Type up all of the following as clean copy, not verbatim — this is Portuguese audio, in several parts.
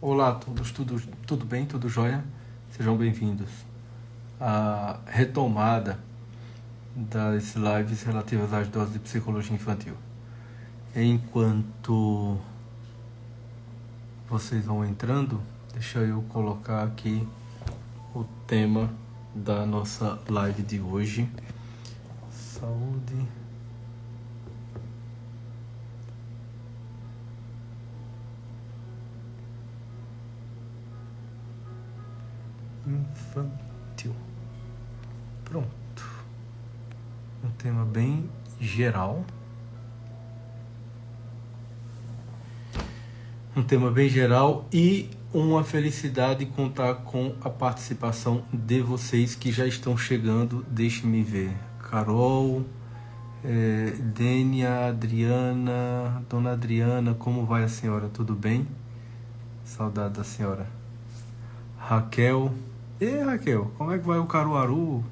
Olá a todos, tudo bem, tudo jóia? Sejam bem-vindos à retomada das lives relativas às doses de psicologia infantil. Enquanto vocês vão entrando, deixa eu colocar aqui o tema da nossa live de hoje. Saúde infantil. Pronto. Um tema bem geral. E uma felicidade contar com a participação de vocês que já estão chegando. Deixe-me ver. Carol, Dênia, Adriana, Dona Adriana, como vai a senhora? Tudo bem? Saudade da senhora. Raquel. Raquel, como é que vai o Caruaru?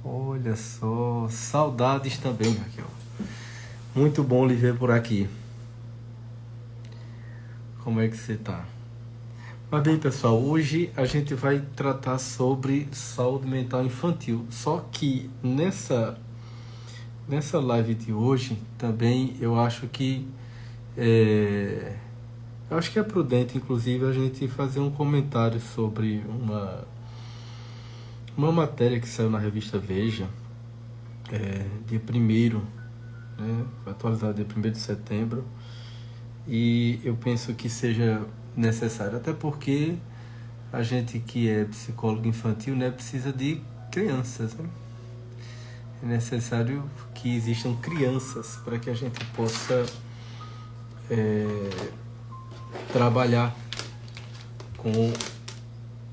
Olha só, saudades também, Raquel. Muito bom lhe ver por aqui. Como é que você tá? Mas bem, pessoal, hoje a gente vai tratar sobre saúde mental infantil. Só que nessa live de hoje também eu acho que é prudente, inclusive, a gente fazer um comentário sobre uma matéria que saiu na revista Veja, dia 1º, né, atualizado dia 1º de setembro, e eu penso que seja necessário, até porque a gente que é psicólogo infantil, né, precisa de crianças, né? É necessário que existam crianças para que a gente possa trabalhar com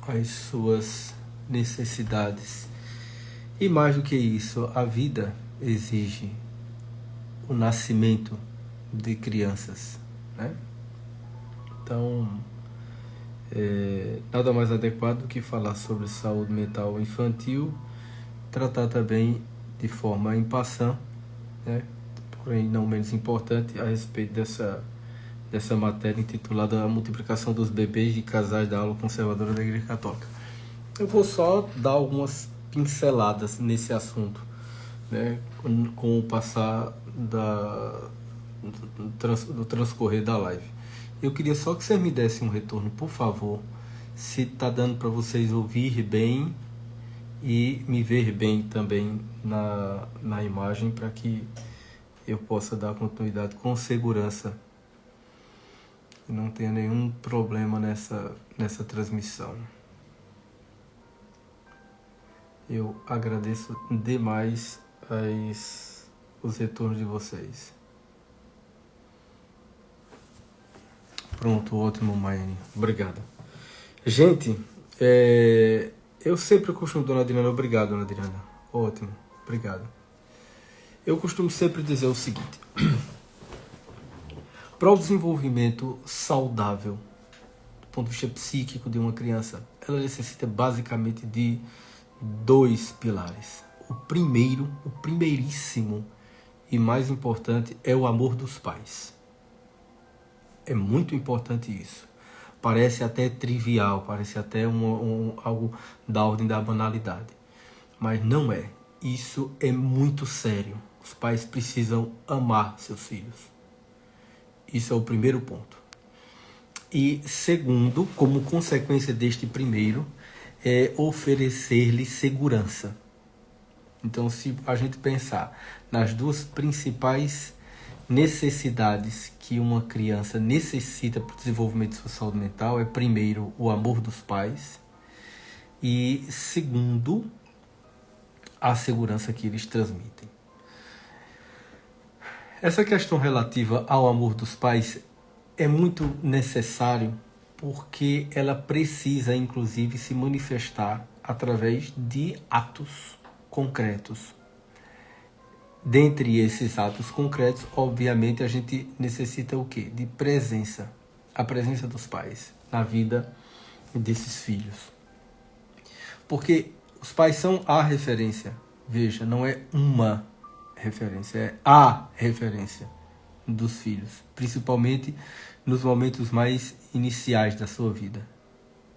as suas necessidades. E mais do que isso, a vida exige o nascimento de crianças, né? Então, nada mais adequado do que falar sobre saúde mental infantil, tratar também de forma em passant, né? Porém não menos importante, a respeito dessa matéria intitulada A Multiplicação dos Bebês de Casais da Aula Conservadora da Igreja Católica. Eu vou só dar algumas pinceladas nesse assunto, né, com o passar do transcorrer da live. Eu queria só que vocês me dessem um retorno, por favor, se está dando para vocês ouvir bem e me ver bem também na imagem, para que eu possa dar continuidade com segurança e não tenha nenhum problema nessa transmissão. Eu agradeço demais os retornos de vocês. Pronto, ótimo, Maiane. Obrigado. Gente, eu sempre costumo, Dona Adriana, obrigado, Dona Adriana. Ótimo, obrigado. Eu costumo sempre dizer o seguinte: para o desenvolvimento saudável, do ponto de vista psíquico de uma criança, ela necessita basicamente de 2 pilares. O primeiríssimo e mais importante é o amor dos pais. É muito importante isso. Parece até trivial, parece até algo da ordem da banalidade. Mas não é. Isso é muito sério. Os pais precisam amar seus filhos. Isso é o primeiro ponto. E segundo, como consequência deste primeiro, é oferecer-lhe segurança. Então, se a gente pensar nas duas principais necessidades que uma criança necessita para o desenvolvimento de sua saúde mental, é primeiro o amor dos pais e segundo, a segurança que eles transmitem. Essa questão relativa ao amor dos pais é muito necessário porque ela precisa, inclusive, se manifestar através de atos concretos. Dentre esses atos concretos, obviamente, a gente necessita o quê? De presença. A presença dos pais na vida desses filhos. Porque os pais são a referência. Veja, não é uma referência, é a referência. dos filhos, principalmente nos momentos mais iniciais da sua vida,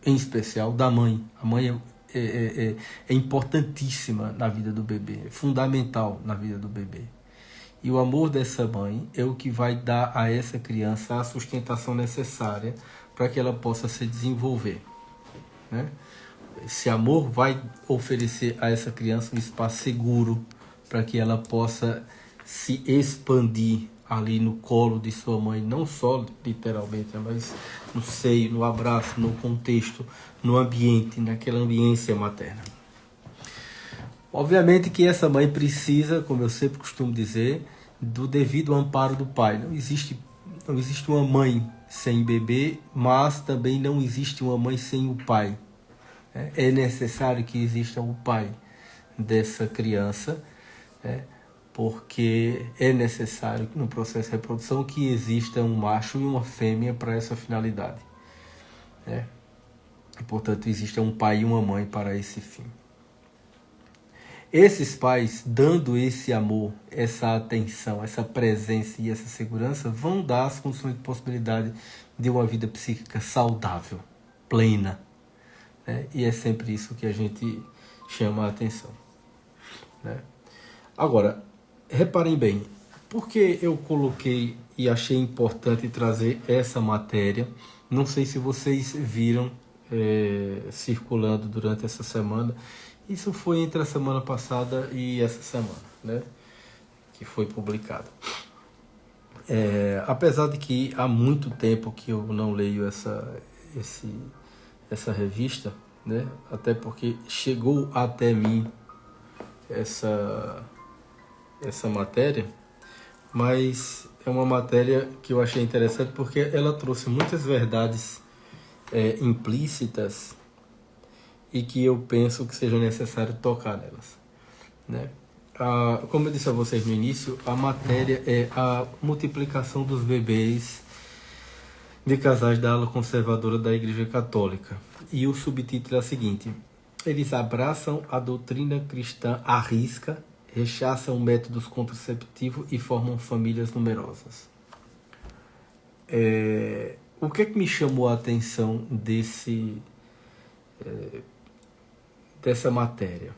em especial da mãe. A mãe é importantíssima na vida do bebê, é fundamental na vida do bebê. E o amor dessa mãe é o que vai dar a essa criança a sustentação necessária para que ela possa se desenvolver, né? Esse amor vai oferecer a essa criança um espaço seguro para que ela possa se expandir ali no colo de sua mãe, não só literalmente, mas no seio, no abraço, no contexto, no ambiente, naquela ambiência materna. Obviamente que essa mãe precisa, como eu sempre costumo dizer, do devido amparo do pai. Não existe uma mãe sem bebê, mas também não existe uma mãe sem o pai. É necessário que exista o pai dessa criança, porque é necessário no processo de reprodução que exista um macho e uma fêmea para essa finalidade. E, portanto, existe um pai e uma mãe para esse fim. Esses pais, dando esse amor, essa atenção, essa presença e essa segurança, vão dar as condições de possibilidade de uma vida psíquica saudável, plena. E é sempre isso que a gente chama a atenção. Agora, reparem bem, por que eu coloquei e achei importante trazer essa matéria? Não sei se vocês viram circulando durante essa semana. Isso foi entre a semana passada e essa semana, que foi publicado. Apesar de que há muito tempo que eu não leio essa revista, até porque chegou até mim essa matéria, mas é uma matéria que eu achei interessante porque ela trouxe muitas verdades implícitas e que eu penso que seja necessário tocar nelas. Como eu disse a vocês no início, a matéria é a multiplicação dos bebês de casais da ala conservadora da Igreja Católica. E o subtítulo é o seguinte: eles abraçam a doutrina cristã à risca, rechaçam métodos contraceptivos e formam famílias numerosas. O que é que me chamou a atenção dessa matéria?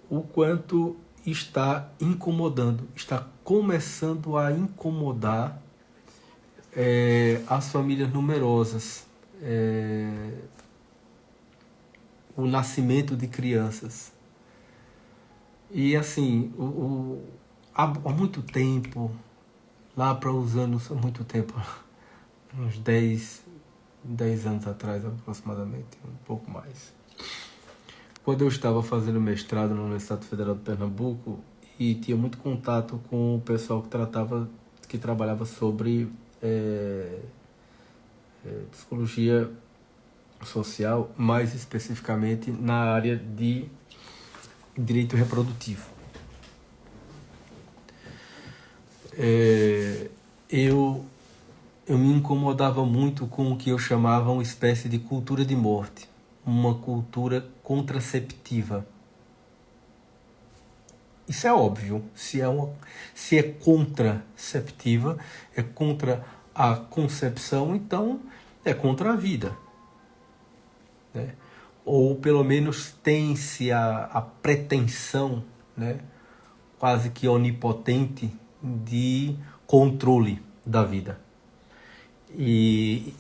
O quanto está incomodando, está começando a incomodar as famílias numerosas, o nascimento de crianças. E assim, há muito tempo, lá para os anos, há muito tempo, uns 10 anos atrás aproximadamente, um pouco mais. Quando eu estava fazendo mestrado na Universidade Federal de Pernambuco e tinha muito contato com o pessoal que trabalhava sobre psicologia social, mais especificamente na área de direito reprodutivo. Eu me incomodava muito com o que eu chamava uma espécie de cultura de morte, uma cultura contraceptiva. Isso é óbvio, se é contraceptiva, é contra a concepção, então é contra a vida. Ou pelo menos tem-se a pretensão, quase que onipotente, de controle da vida. E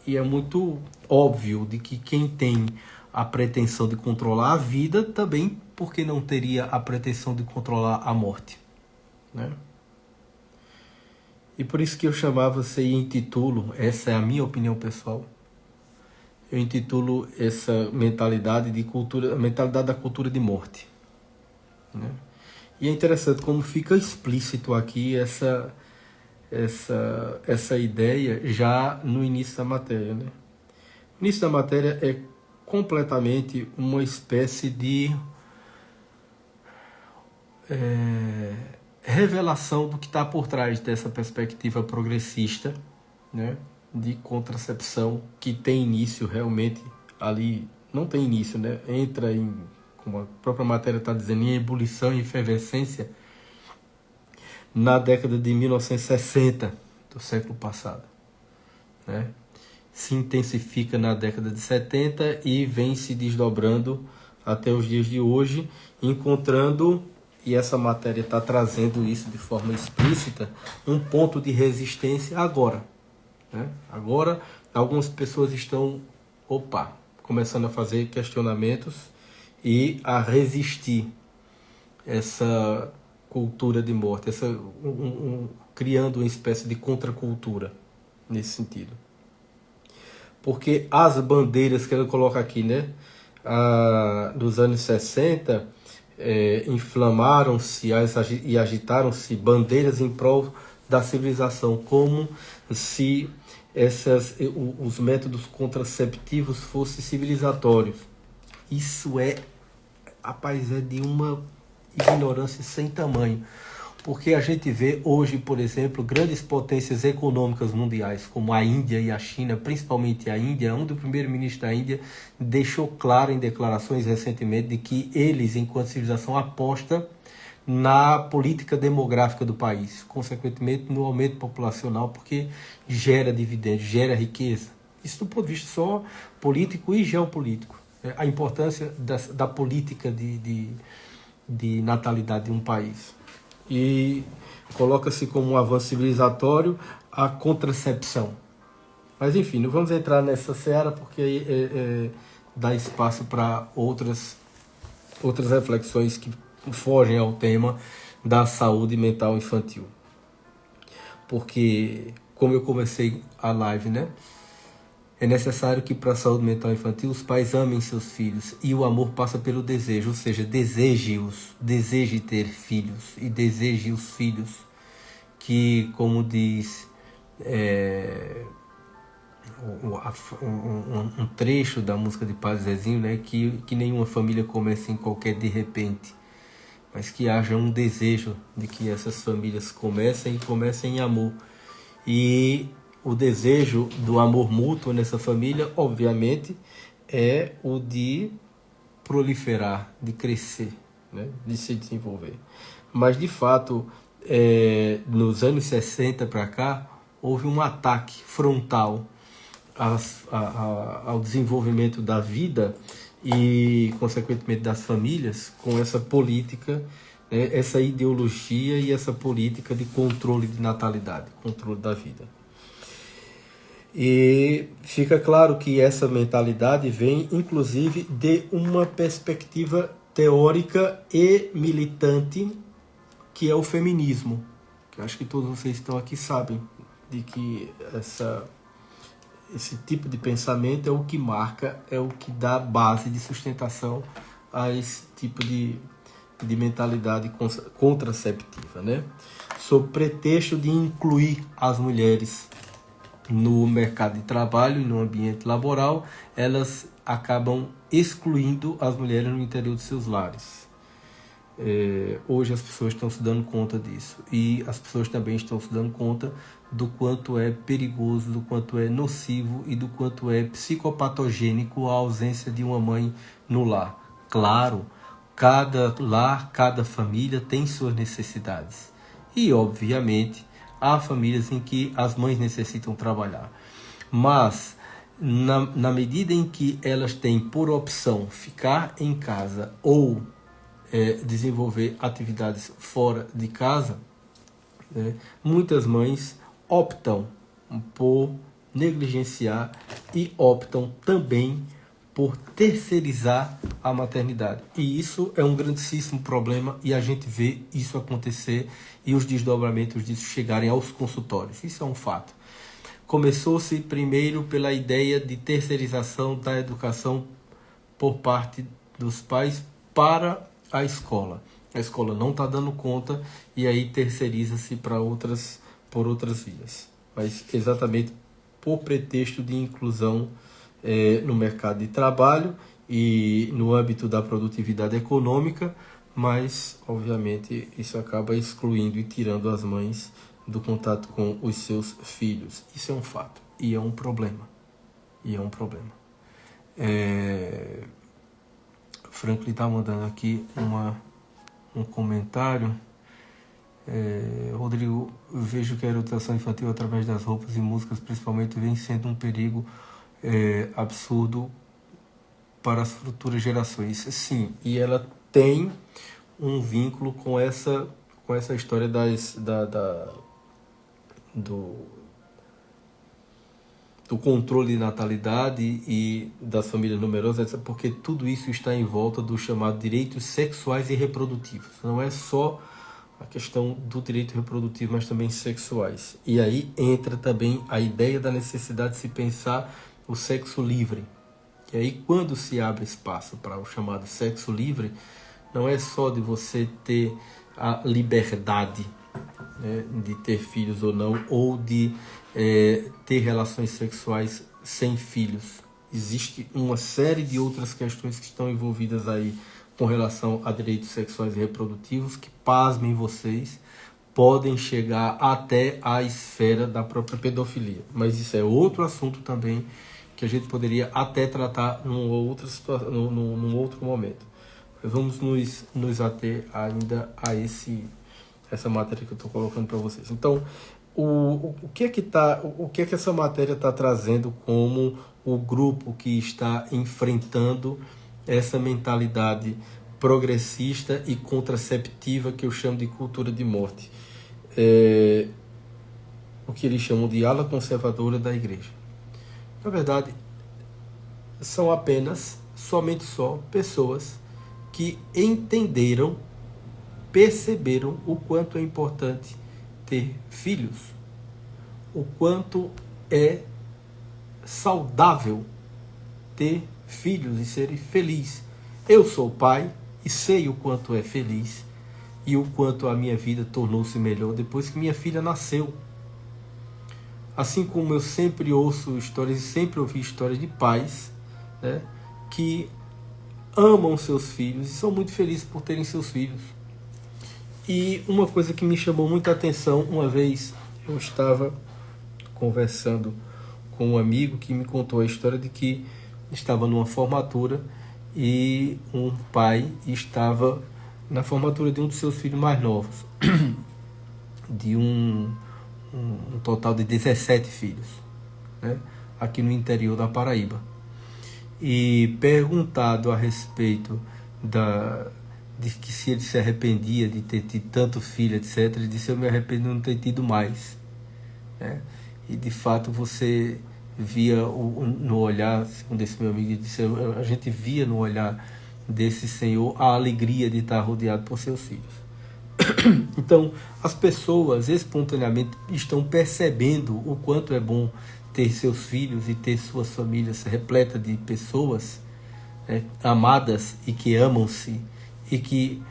é muito óbvio de que quem tem a pretensão de controlar a vida também, porque não teria a pretensão de controlar a morte, E por isso que eu chamava-se e intitulo, essa é a minha opinião pessoal, eu intitulo essa mentalidade de cultura, a mentalidade da cultura de morte, E é interessante como fica explícito aqui essa ideia já no início da matéria, O início da matéria é completamente uma espécie de revelação do que está por trás dessa perspectiva progressista, de contracepção, que tem início realmente ali, não tem início, entra como a própria matéria está dizendo, em ebulição e efervescência na década de 1960 do século passado, né? Se intensifica na década de 70 e vem se desdobrando até os dias de hoje, encontrando, e essa matéria está trazendo isso de forma explícita, um ponto de resistência agora, né? Agora, algumas pessoas estão, começando a fazer questionamentos e a resistir essa cultura de morte, criando uma espécie de contracultura nesse sentido. Porque as bandeiras que ela coloca aqui, né, dos anos 60, inflamaram-se e agitaram-se bandeiras em prol da civilização, como se os métodos contraceptivos fossem civilizatórios. Isso rapaz, é de uma ignorância sem tamanho. Porque a gente vê hoje, por exemplo, grandes potências econômicas mundiais, como a Índia e a China, principalmente a Índia, onde o primeiro-ministro da Índia deixou claro em declarações recentemente de que eles, enquanto civilização, apostam na política demográfica do país, consequentemente no aumento populacional, porque gera dividendos, gera riqueza. Isso do ponto de vista só político e geopolítico. A importância da política de natalidade de um país. E coloca-se como um avanço civilizatório a contracepção. Mas enfim, não vamos entrar nessa seara porque aí dá espaço para outras reflexões que fogem ao tema da saúde mental infantil. Porque, como eu comecei a live, né? É necessário que para a saúde mental infantil os pais amem seus filhos e o amor passa pelo desejo, ou seja, deseje ter filhos e deseje os filhos que, como diz um trecho da música de Padre Zezinho, né, que nenhuma família comece em qualquer de repente, mas que haja um desejo de que essas famílias comecem em amor. E o desejo do amor mútuo nessa família, obviamente, é o de proliferar, de crescer, né? De se desenvolver. Mas, de fato, nos anos 60 para cá, houve um ataque frontal ao desenvolvimento da vida e, consequentemente, das famílias com essa política, né? Essa ideologia e essa política de controle de natalidade, controle da vida. E fica claro que essa mentalidade vem, inclusive, de uma perspectiva teórica e militante, que é o feminismo. Que acho que todos vocês que estão aqui sabem de que esse tipo de pensamento é o que marca, é o que dá base de sustentação a esse tipo de mentalidade contraceptiva, né? Sob pretexto de incluir as mulheres no mercado de trabalho e no ambiente laboral, elas acabam excluindo as mulheres no interior de seus lares. Hoje as pessoas estão se dando conta disso e as pessoas também estão se dando conta do quanto é perigoso, do quanto é nocivo e do quanto é psicopatogênico a ausência de uma mãe no lar. Claro, cada lar, cada família tem suas necessidades e, obviamente, há famílias em que as mães necessitam trabalhar, mas na medida em que elas têm por opção ficar em casa ou desenvolver atividades fora de casa, né, muitas mães optam por negligenciar e optam também por terceirizar a maternidade. E isso é um grandíssimo problema e a gente vê isso acontecer e os desdobramentos disso chegarem aos consultórios. Isso é um fato. Começou-se primeiro pela ideia de terceirização da educação por parte dos pais para a escola. A escola não está dando conta e aí terceiriza-se por outras vias. Mas exatamente por pretexto de inclusão no mercado de trabalho e no âmbito da produtividade econômica, mas obviamente isso acaba excluindo e tirando as mães do contato com os seus filhos. Isso é um fato e é um problema. Franklin está mandando aqui um comentário Rodrigo, eu vejo que a erotização infantil através das roupas e músicas principalmente vem sendo um perigo absurdo para as futuras gerações. Sim, e ela tem um vínculo com essa história do controle de natalidade e das famílias numerosas, porque tudo isso está em volta do chamado direitos sexuais e reprodutivos. Não é só a questão do direito reprodutivo, mas também sexuais. E aí entra também a ideia da necessidade de se pensar o sexo livre. E aí, quando se abre espaço para o chamado sexo livre, não é só de você ter a liberdade, né, de ter filhos ou não, ou de ter relações sexuais sem filhos. Existe uma série de outras questões que estão envolvidas aí com relação a direitos sexuais e reprodutivos que, pasmem vocês, podem chegar até a esfera da própria pedofilia. Mas isso é outro assunto também que a gente poderia até tratar num outro momento. Mas vamos nos ater ainda a essa matéria que eu estou colocando para vocês. Então, o que é que essa matéria está trazendo como o grupo que está enfrentando essa mentalidade progressista e contraceptiva que eu chamo de cultura de morte? O que eles chamam de ala conservadora da igreja. Na verdade, são somente pessoas que entenderam, perceberam o quanto é importante ter filhos, o quanto é saudável ter filhos e ser feliz. Eu sou pai e sei o quanto é feliz e o quanto a minha vida tornou-se melhor depois que minha filha nasceu. Assim como eu sempre ouço histórias e sempre ouvi histórias de pais, né, que amam seus filhos e são muito felizes por terem seus filhos. E uma coisa que me chamou muita atenção, uma vez eu estava conversando com um amigo que me contou a história de que estava numa formatura e um pai estava na formatura de um dos seus filhos mais novos, de um total de 17 filhos, né, aqui no interior da Paraíba. E perguntado a respeito de que se ele se arrependia de ter tido tanto filho, etc., ele disse: eu me arrependo de não ter tido mais. Né? E de fato você via no olhar, segundo esse meu amigo disse, a gente via no olhar desse senhor a alegria de estar rodeado por seus filhos. Então, as pessoas espontaneamente estão percebendo o quanto é bom ter seus filhos e ter suas famílias repletas de pessoas, né, amadas e que amam-se e que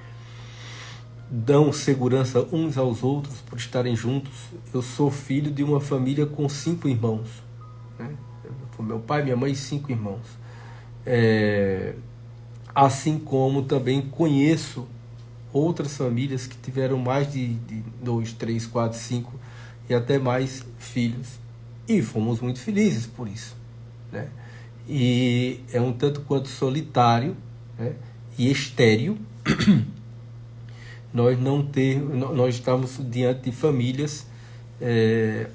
dão segurança uns aos outros por estarem juntos. Eu sou filho de uma família com 5 irmãos. Né? Meu pai, minha mãe e 5 irmãos. Assim como também conheço outras famílias que tiveram mais de 2, 3, 4, 5 e até mais filhos. E fomos muito felizes por isso. Né? E é um tanto quanto solitário, né, e estéril nós estamos diante de famílias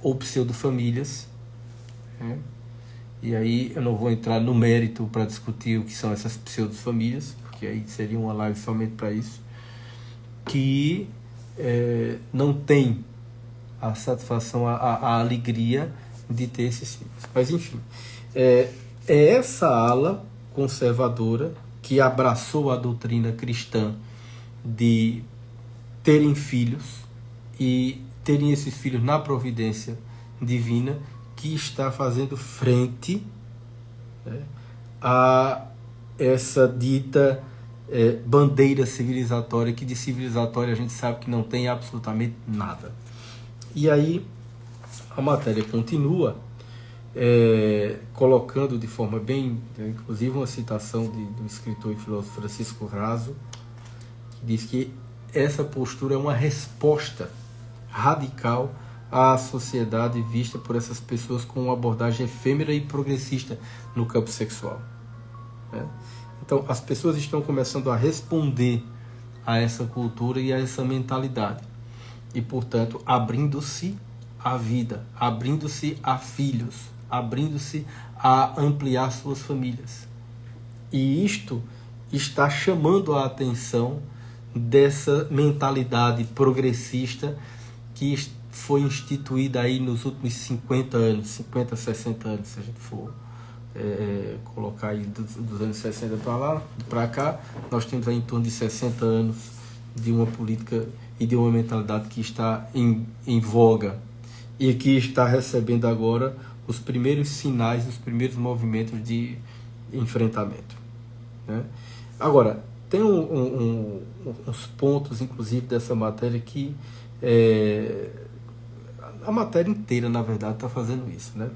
ou pseudo-famílias, né? E aí eu não vou entrar no mérito para discutir o que são essas pseudo-famílias, porque aí seria uma live somente para isso, que não tem a satisfação, a alegria de ter esses filhos. Mas enfim, é essa ala conservadora que abraçou a doutrina cristã de terem filhos e terem esses filhos na providência divina, que está fazendo frente, né, a essa dita bandeira civilizatória, que de civilizatória a gente sabe que não tem absolutamente nada. E aí a matéria continua colocando de forma bem, inclusive uma citação do escritor e filósofo Francisco Raso, que diz que essa postura é uma resposta radical à sociedade vista por essas pessoas com uma abordagem efêmera e progressista no campo sexual. Né? Então, as pessoas estão começando a responder a essa cultura e a essa mentalidade. e, portanto, abrindo-se à vida, abrindo-se a filhos, abrindo-se a ampliar suas famílias. E isto está chamando a atenção dessa mentalidade progressista que foi instituída aí nos últimos 50 anos, 50, 60 anos, se a gente for colocar aí dos anos 60 para lá, para cá, nós temos aí em torno de 60 anos de uma política e de uma mentalidade que está em voga e que está recebendo agora os primeiros sinais, os primeiros movimentos de enfrentamento, né? Agora, tem uns pontos, inclusive, dessa matéria que a matéria inteira, na verdade, está fazendo isso, né?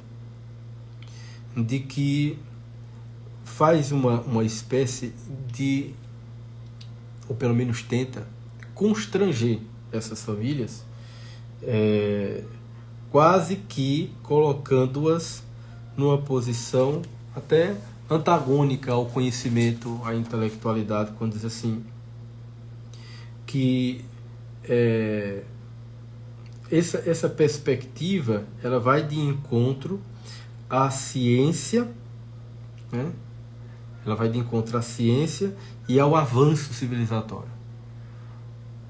De que faz uma espécie de, ou pelo menos tenta, constranger essas famílias, quase que colocando-as numa posição até antagônica ao conhecimento, à intelectualidade, quando diz assim que essa perspectiva ela vai de encontro à ciência, né? Ela vai de encontro à ciência e ao avanço civilizatório.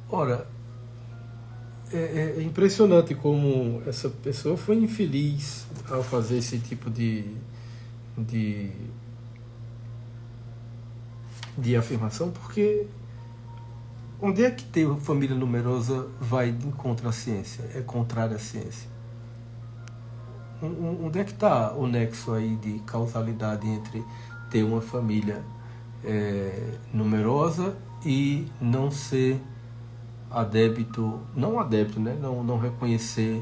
Ora, é impressionante como essa pessoa foi infeliz ao fazer esse tipo de afirmação, porque onde é que ter uma família numerosa vai de encontro à ciência? É contrário à ciência. Onde é que está o nexo aí de causalidade entre ter uma família numerosa e não ser adepto, né? Não reconhecer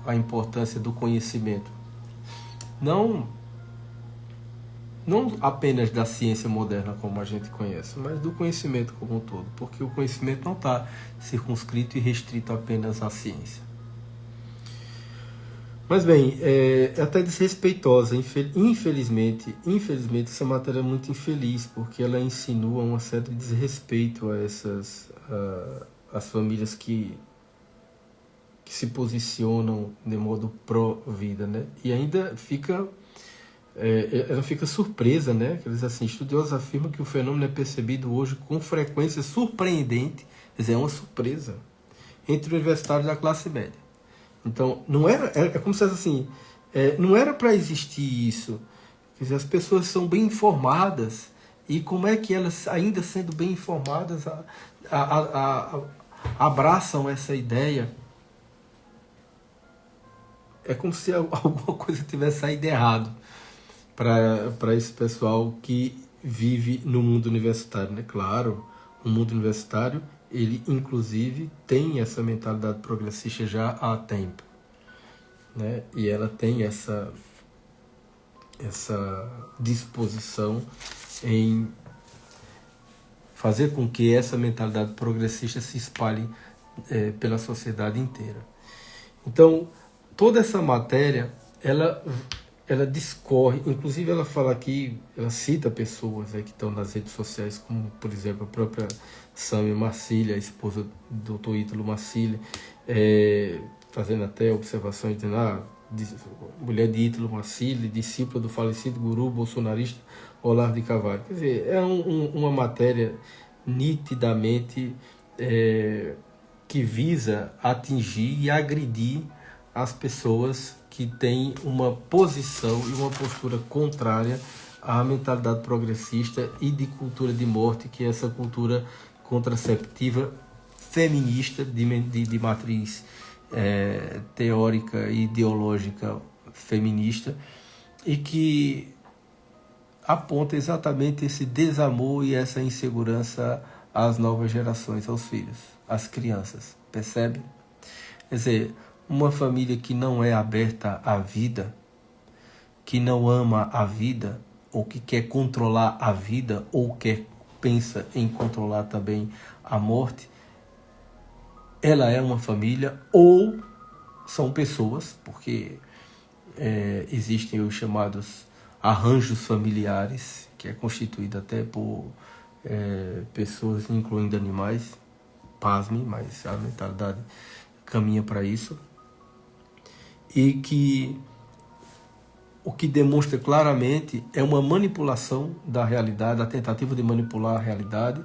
a importância do conhecimento. Não apenas da ciência moderna como a gente conhece, mas do conhecimento como um todo, porque o conhecimento não está circunscrito e restrito apenas à ciência. Mas bem, é até desrespeitosa, infelizmente essa matéria é muito infeliz, porque ela insinua uma certa desrespeito a as famílias que se posicionam de modo pró-vida, né? E ainda ela fica surpresa, né? Quer dizer assim, estudiosos afirmam que o fenômeno é percebido hoje com frequência surpreendente, quer dizer, é uma surpresa, entre universitários da classe média. Então, não era, é como se assim, não era para existir isso. Quer dizer, as pessoas são bem informadas, e como é que elas, ainda sendo bem informadas, abraçam essa ideia? É como se alguma coisa tivesse saído errado para esse pessoal que vive no mundo universitário, né? Claro, o mundo universitário, ele inclusive tem essa mentalidade progressista já há tempo, né? E ela tem essa disposição em fazer com que essa mentalidade progressista se espalhe pela sociedade inteira. Então, toda essa matéria, ela discorre, inclusive ela fala aqui, ela cita pessoas que estão nas redes sociais, como, por exemplo, a própria Samia Marcília, a esposa do Dr. Ítalo Marcília, fazendo até observações de mulher de Ítalo Marcília, discípula do falecido guru bolsonarista Olavo de Carvalho. Quer dizer, é uma matéria nitidamente que visa atingir e agredir as pessoas que têm uma posição e uma postura contrária à mentalidade progressista e de cultura de morte, que é essa cultura contraceptiva feminista de matriz teórica e ideológica feminista, e que aponta exatamente esse desamor e essa insegurança às novas gerações, aos filhos, às crianças, percebe? Quer dizer, uma família que não é aberta à vida, que não ama a vida, ou que quer controlar a vida, ou pensa em controlar também a morte, ela é uma família, ou são pessoas, porque existem os chamados arranjos familiares, que é constituído até por pessoas, incluindo animais, pasme, mas a mentalidade caminha para isso. E que o que demonstra claramente é uma manipulação da realidade, a tentativa de manipular a realidade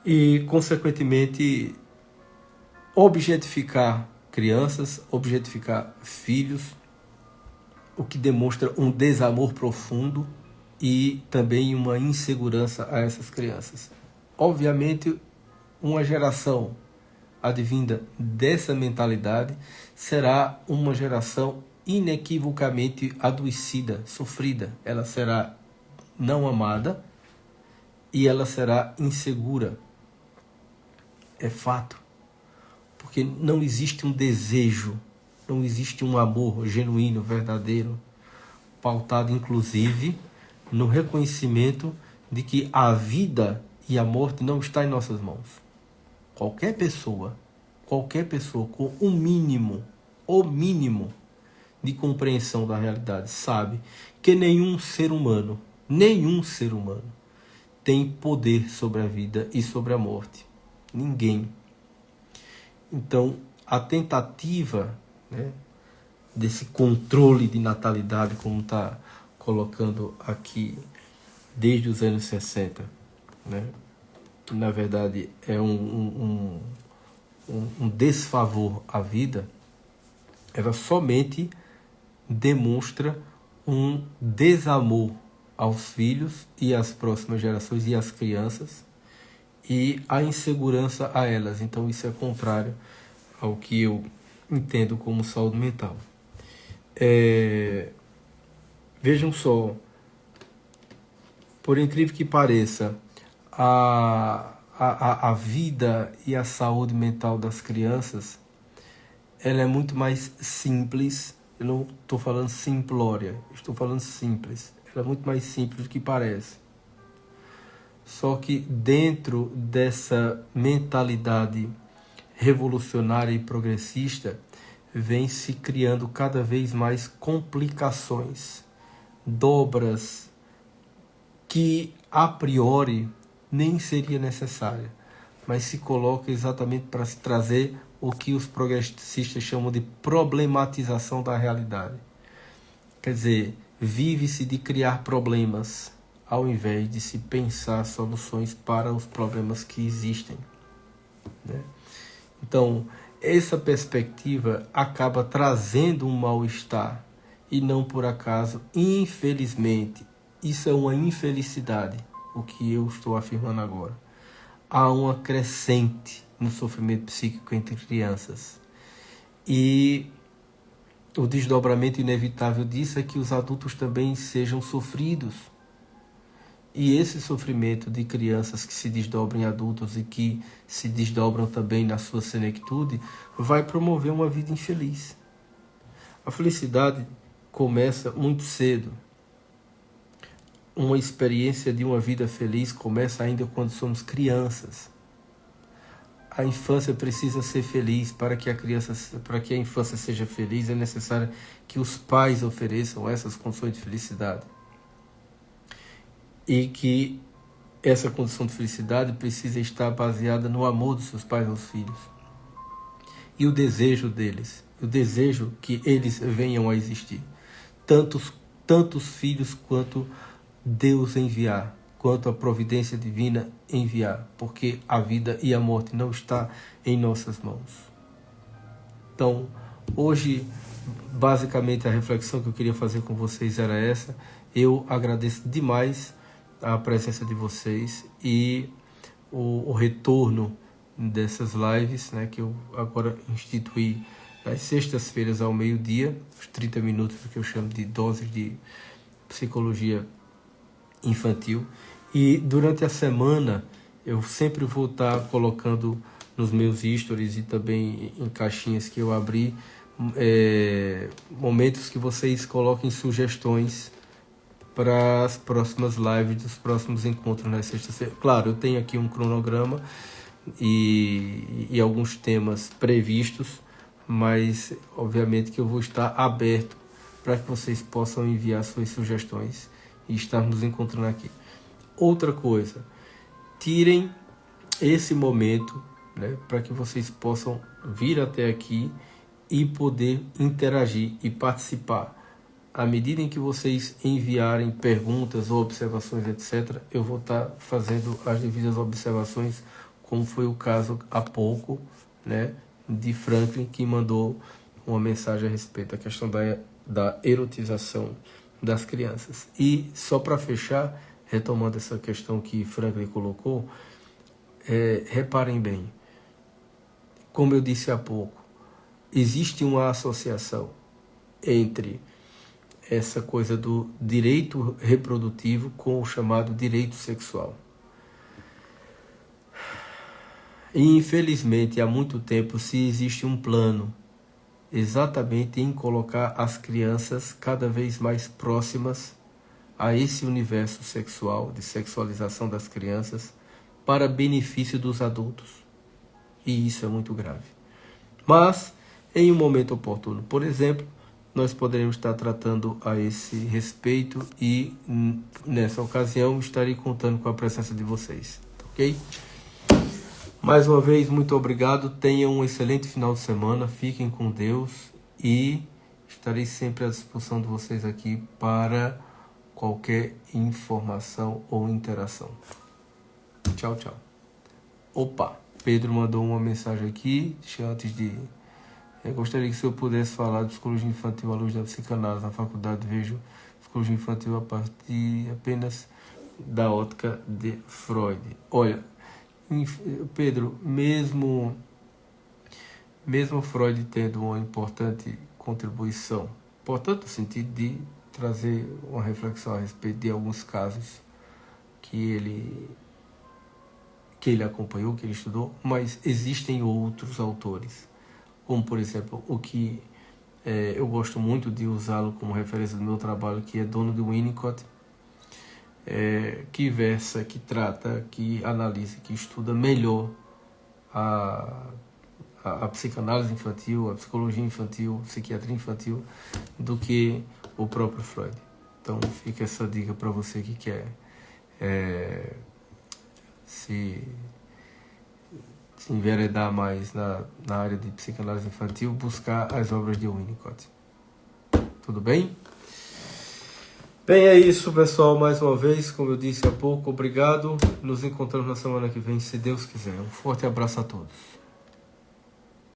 e, consequentemente, objetificar crianças, objetificar filhos, o que demonstra um desamor profundo e também uma insegurança a essas crianças. Obviamente, uma geração advinda dessa mentalidade será uma geração inequivocamente adoecida, sofrida. Ela será não amada e ela será insegura. É fato. Porque não existe um desejo, não existe um amor genuíno, verdadeiro, pautado inclusive no reconhecimento de que a vida e a morte não está em nossas mãos. Qualquer pessoa com o mínimo de compreensão da realidade sabe que nenhum ser humano tem poder sobre a vida e sobre a morte. Ninguém. Então, a tentativa, né, desse controle de natalidade, como está colocando aqui desde os anos 60, né, que na verdade é um desfavor à vida, ela somente demonstra um desamor aos filhos e às próximas gerações e às crianças e a insegurança a elas. Então isso é contrário ao que eu entendo como saúde mental. Vejam só, por incrível que pareça, a vida e a saúde mental das crianças, ela é muito mais simples. Eu não estou falando simplória, estou falando simples. Ela é muito mais simples do que parece. Só que dentro dessa mentalidade revolucionária e progressista, vem se criando cada vez mais complicações, dobras que a priori nem seria necessária, mas se coloca exatamente para se trazer o que os progressistas chamam de problematização da realidade. Quer dizer, vive-se de criar problemas ao invés de se pensar soluções para os problemas que existem, né? Então, essa perspectiva acaba trazendo um mal-estar e não por acaso, infelizmente, isso é uma infelicidade, o que eu estou afirmando agora. Há uma crescente no sofrimento psíquico entre crianças. E o desdobramento inevitável disso é que os adultos também sejam sofridos. E esse sofrimento de crianças que se desdobram em adultos e que se desdobram também na sua senectude vai promover uma vida infeliz. A felicidade começa muito cedo. Uma experiência de uma vida feliz começa ainda quando somos crianças. A infância precisa ser feliz. Para que a infância seja feliz, é necessário que os pais ofereçam essas condições de felicidade. E que essa condição de felicidade precisa estar baseada no amor dos seus pais aos filhos. E o desejo deles, o desejo que eles venham a existir. Tantos filhos quanto Deus enviar, quanto a providência divina enviar, porque a vida e a morte não está em nossas mãos. Então, hoje, basicamente, a reflexão que eu queria fazer com vocês era essa. Eu agradeço demais a presença de vocês e o retorno dessas lives, né, que eu agora instituí às sextas-feiras ao meio-dia, os 30 minutos que eu chamo de doses de psicologia infantil. E durante a semana eu sempre vou estar colocando nos meus stories e também em caixinhas que eu abri momentos que vocês coloquem sugestões para as próximas lives, dos próximos encontros na sexta-feira. Claro, eu tenho aqui um cronograma e alguns temas previstos, mas obviamente que eu vou estar aberto para que vocês possam enviar suas sugestões e estarmos nos encontrando aqui. Outra coisa, tirem esse momento, né, para que vocês possam vir até aqui e poder interagir e participar. À medida em que vocês enviarem perguntas ou observações, etc., eu vou estar fazendo as devidas observações, como foi o caso há pouco, né, de Franklin, que mandou uma mensagem a respeito da questão da erotização das crianças. E só para fechar, retomando essa questão que Franklin colocou, reparem bem, como eu disse há pouco, existe uma associação entre essa coisa do direito reprodutivo com o chamado direito sexual. E infelizmente há muito tempo se existe um plano exatamente em colocar as crianças cada vez mais próximas a esse universo sexual, de sexualização das crianças, para benefício dos adultos. E isso é muito grave. Mas, em um momento oportuno, por exemplo, nós poderemos estar tratando a esse respeito e, nessa ocasião, estarei contando com a presença de vocês. Ok? Mais uma vez, muito obrigado. Tenham um excelente final de semana. Fiquem com Deus e estarei sempre à disposição de vocês aqui para qualquer informação ou interação. Tchau, tchau. Opa, Pedro mandou uma mensagem aqui, antes de... Eu gostaria que se eu pudesse falar de psicologia infantil à luz da psicanálise. Na faculdade vejo psicologia infantil a partir apenas da ótica de Freud. Olha, Pedro, mesmo Freud tendo uma importante contribuição, importante no sentido de trazer uma reflexão a respeito de alguns casos que ele acompanhou, que ele estudou, mas existem outros autores, como por exemplo o que eu gosto muito de usá-lo como referência do meu trabalho, que é Donald Winnicott, que versa, que trata, que analisa, que estuda melhor a psicanálise infantil, a psicologia infantil, a psiquiatria infantil, do que o próprio Freud. Então fica essa dica para você que quer se enveredar mais na área de psicanálise infantil, buscar as obras de Winnicott. Tudo bem? Bem, é isso, pessoal. Mais uma vez, como eu disse há pouco, obrigado. Nos encontramos na semana que vem, se Deus quiser. Um forte abraço a todos.